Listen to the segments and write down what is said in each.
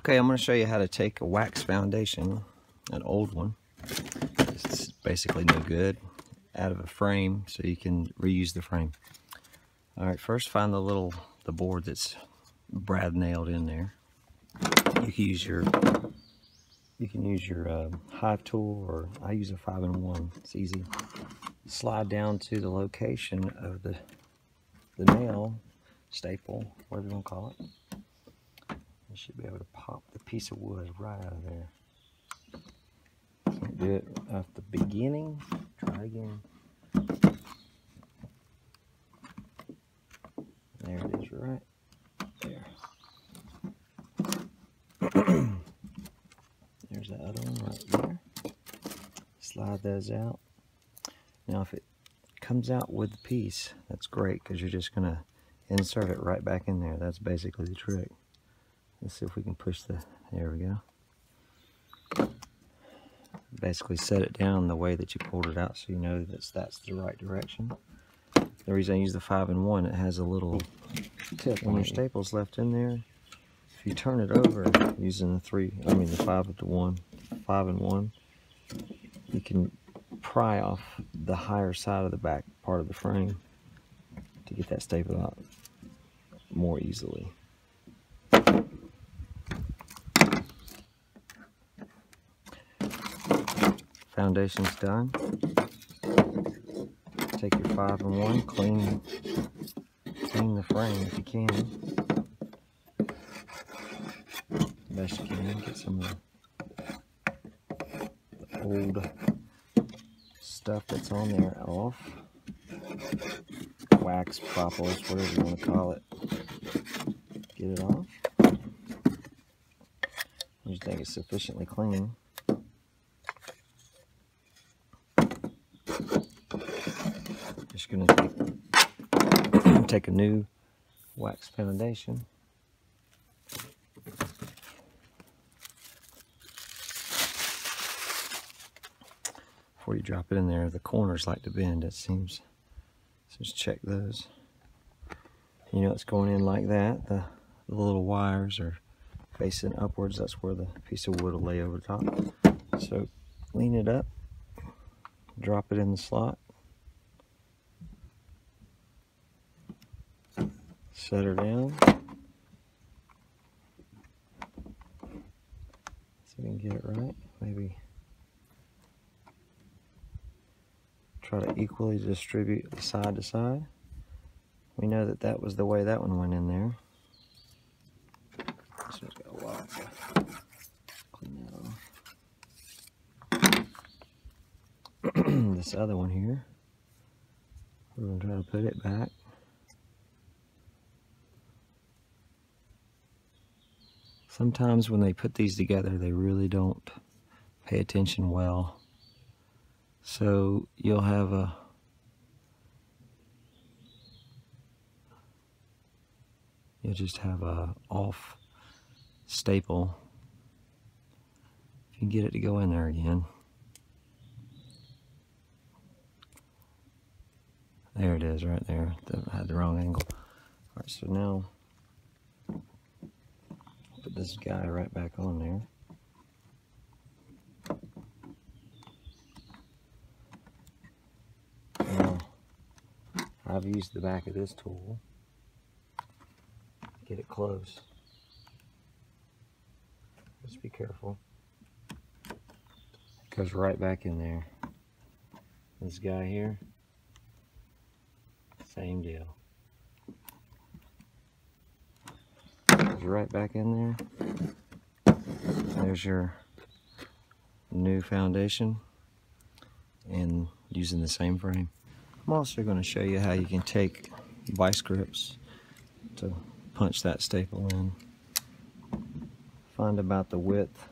Okay, I'm going to show you how to take a wax foundation, an old one, it's basically no good, out of a frame so you can reuse the frame. Alright, first find the board that's brad nailed in there. You can use your hive tool, or I use a 5-in-1. It's easy. Slide down to the location of the nail, staple, whatever you want to call it. You should be able to pop the piece of wood right out of there. Do it at the beginning. Try again. There it is, right there. There's the other one right there. Slide those out. Now if it comes out with the piece, that's great, because you're just going to insert it right back in there. That's basically the trick. Let's see if we can push there we go. Basically set it down the way that you pulled it out so you know that's the right direction. The reason I use the 5-in-1, it has a little tip when your staple's left in there. If you turn it over using the 5-in-1, you can pry off the higher side of the back part of the frame to get that staple out more easily. Foundation's done. Take your 5-in-1, clean the frame if you can. Best you can. Get some of the old stuff that's on there off. Wax, propolis, whatever you want to call it. Get it off. You think it's sufficiently clean. Just going to take a new wax foundation. Before you drop it in there, the corners like to bend, it seems. So just check those. You know it's going in like that. The little wires are facing upwards. That's where the piece of wood will lay over top. So lean it up, drop it in the slot. Set her down. So we can get it right. Maybe try to equally distribute side to side. We know that was the way that one went in there. This one's got a lot. Clean that off. This other one here, we're going to try to put it back. Sometimes when they put these together, they really don't pay attention well. So you'll have you'll just have a off staple. If you can get it to go in there again. There it is, right there. I had the wrong angle. All right, so now put this guy right back on there. Now, I've used the back of this tool to get it close. Just be careful. It goes right back in there. This guy here, same deal. Right back in there. There's your new foundation, and using the same frame. I'm also going to show you how you can take vice grips to punch that staple in. Find about the width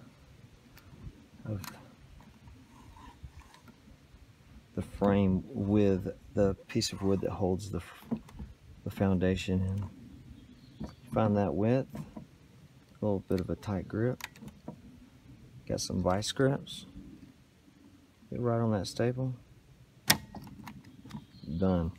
of the frame with the piece of wood that holds the foundation in. Find that width, a little bit of a tight grip. Got some vice grips. Get right on that staple. Done.